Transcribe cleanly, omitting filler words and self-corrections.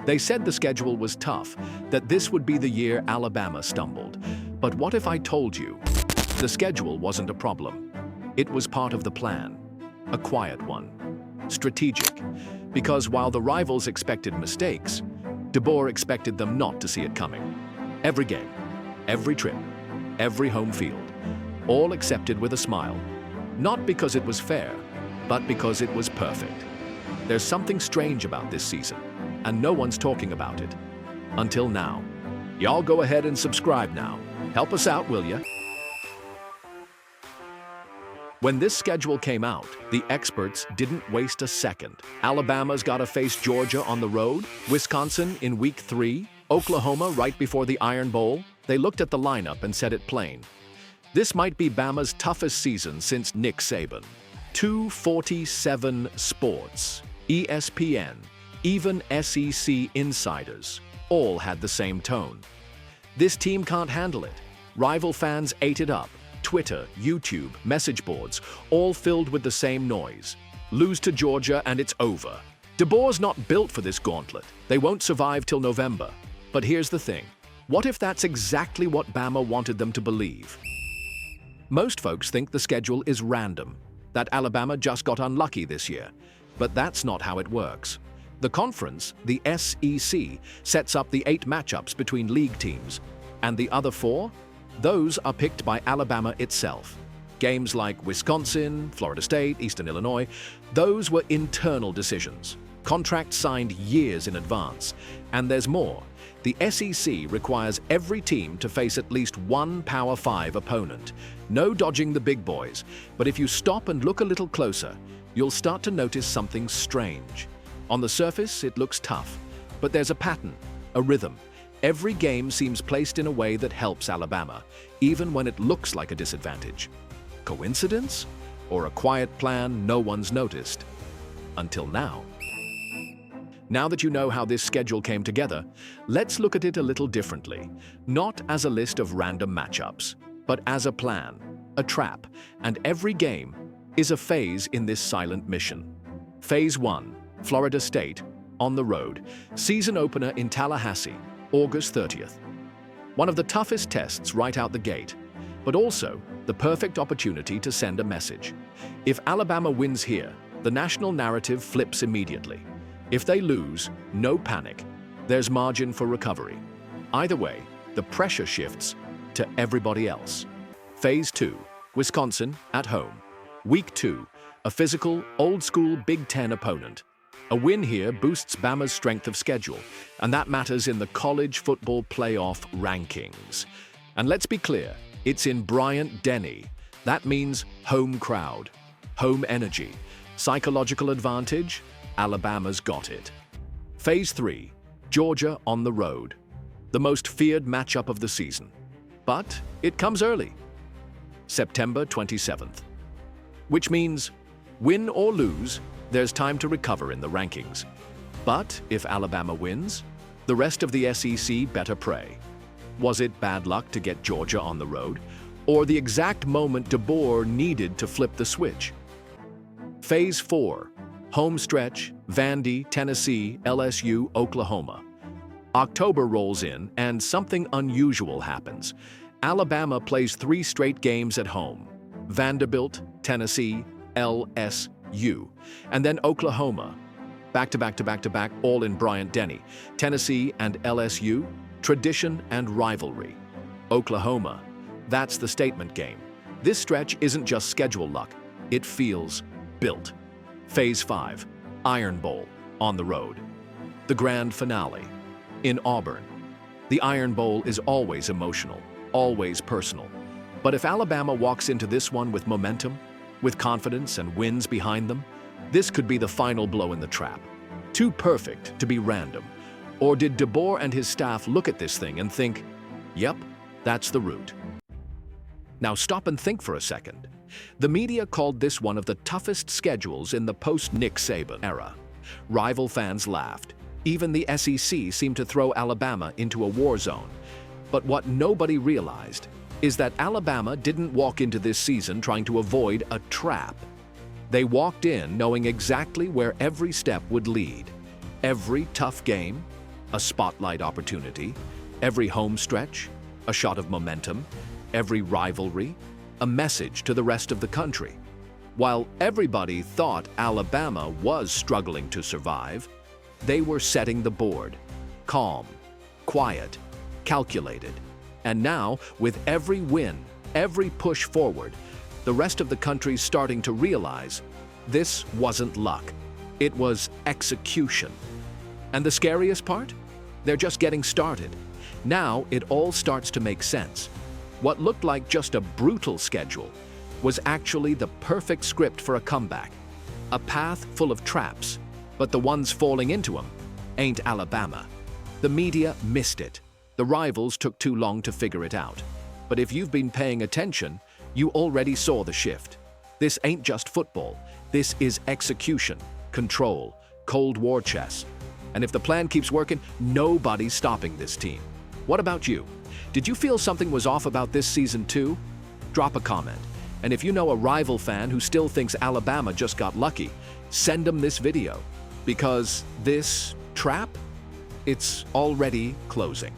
They said the schedule was tough, that this would be the year Alabama stumbled. But what if I told you the schedule wasn't a problem? It was part of the plan, a quiet one, strategic, because while the rivals expected mistakes, DeBoer expected them not to see it coming. Every game, every trip, every home field, all accepted with a smile, not because it was fair, but because it was perfect. There's something strange about this season, and no one's talking about it. Until now. Y'all go ahead and subscribe now. Help us out, will ya? When this schedule came out, the experts didn't waste a second. Alabama's got to face Georgia on the road, Wisconsin in week 3, Oklahoma right before the Iron Bowl. They looked at the lineup and said it plain. This might be Bama's toughest season since Nick Saban. 247 Sports, ESPN, even SEC insiders, all had the same tone. This team can't handle it. Rival fans ate it up. Twitter, YouTube, message boards, all filled with the same noise. Lose to Georgia and it's over. DeBoer's not built for this gauntlet. They won't survive till November. But here's the thing. What if that's exactly what Bama wanted them to believe? Most folks think the schedule is random, that Alabama just got unlucky this year. But that's not how it works. The conference, the SEC, sets up the 8 matchups between league teams, and the other 4? Those are picked by Alabama itself. Games like Wisconsin, Florida State, Eastern Illinois, those were internal decisions. Contracts signed years in advance. And there's more. The SEC requires every team to face at least one Power 5 opponent. No dodging the big boys, but if you stop and look a little closer, you'll start to notice something strange. On the surface, it looks tough, but there's a pattern, a rhythm. Every game seems placed in a way that helps Alabama, even when it looks like a disadvantage. Coincidence? Or a quiet plan no one's noticed? Until now. Now that you know how this schedule came together, let's look at it a little differently. Not as a list of random matchups, but as a plan, a trap, and every game is a phase in this silent mission. Phase 1, Florida State, on the road, season opener in Tallahassee, August 30th. One of the toughest tests right out the gate, but also the perfect opportunity to send a message. If Alabama wins here, the national narrative flips immediately. If they lose, no panic. There's margin for recovery. Either way, the pressure shifts to everybody else. Phase 2, Wisconsin at home. Week 2, a physical, old-school Big Ten opponent. A win here boosts Bama's strength of schedule, and that matters in the college football playoff rankings. And let's be clear, it's in Bryant-Denny. That means home crowd, home energy, psychological advantage. Alabama's got it. Phase 3, Georgia on the road. The most feared matchup of the season. But it comes early. September 27th. Which means, win or lose, there's time to recover in the rankings. But if Alabama wins, the rest of the SEC better pray. Was it bad luck to get Georgia on the road, or the exact moment DeBoer needed to flip the switch? Phase 4, home stretch, Vandy, Tennessee, LSU, Oklahoma. October rolls in and something unusual happens. Alabama plays 3 straight games at home. Vanderbilt, Tennessee, LSU, and then Oklahoma. Back-to-back-to-back-to-back, all in Bryant-Denny. Tennessee and LSU, tradition and rivalry. Oklahoma, that's the statement game. This stretch isn't just schedule luck, it feels built. Phase 5, Iron Bowl, on the road. The grand finale, in Auburn. The Iron Bowl is always emotional, always personal. But if Alabama walks into this one with momentum, with confidence and wins behind them, this could be the final blow in the trap. Too perfect to be random. Or did DeBoer and his staff look at this thing and think, yep, that's the route? Now stop and think for a second. The media called this one of the toughest schedules in the post-Nick Saban era. Rival fans laughed. Even the SEC seemed to throw Alabama into a war zone. But what nobody realized is that Alabama didn't walk into this season trying to avoid a trap. They walked in knowing exactly where every step would lead. Every tough game, a spotlight opportunity, every home stretch, a shot of momentum, every rivalry, a message to the rest of the country. While everybody thought Alabama was struggling to survive, they were setting the board, calm, quiet, calculated. And now, with every win, every push forward, the rest of the country's starting to realize this wasn't luck. It was execution. And the scariest part? They're just getting started. Now it all starts to make sense. What looked like just a brutal schedule was actually the perfect script for a comeback. A path full of traps, but the ones falling into them ain't Alabama. The media missed it. The rivals took too long to figure it out. But if you've been paying attention, you already saw the shift. This ain't just football. This is execution, control, Cold War chess. And if the plan keeps working, nobody's stopping this team. What about you? Did you feel something was off about this season too? Drop a comment. And if you know a rival fan who still thinks Alabama just got lucky, send them this video. Because this trap, it's already closing.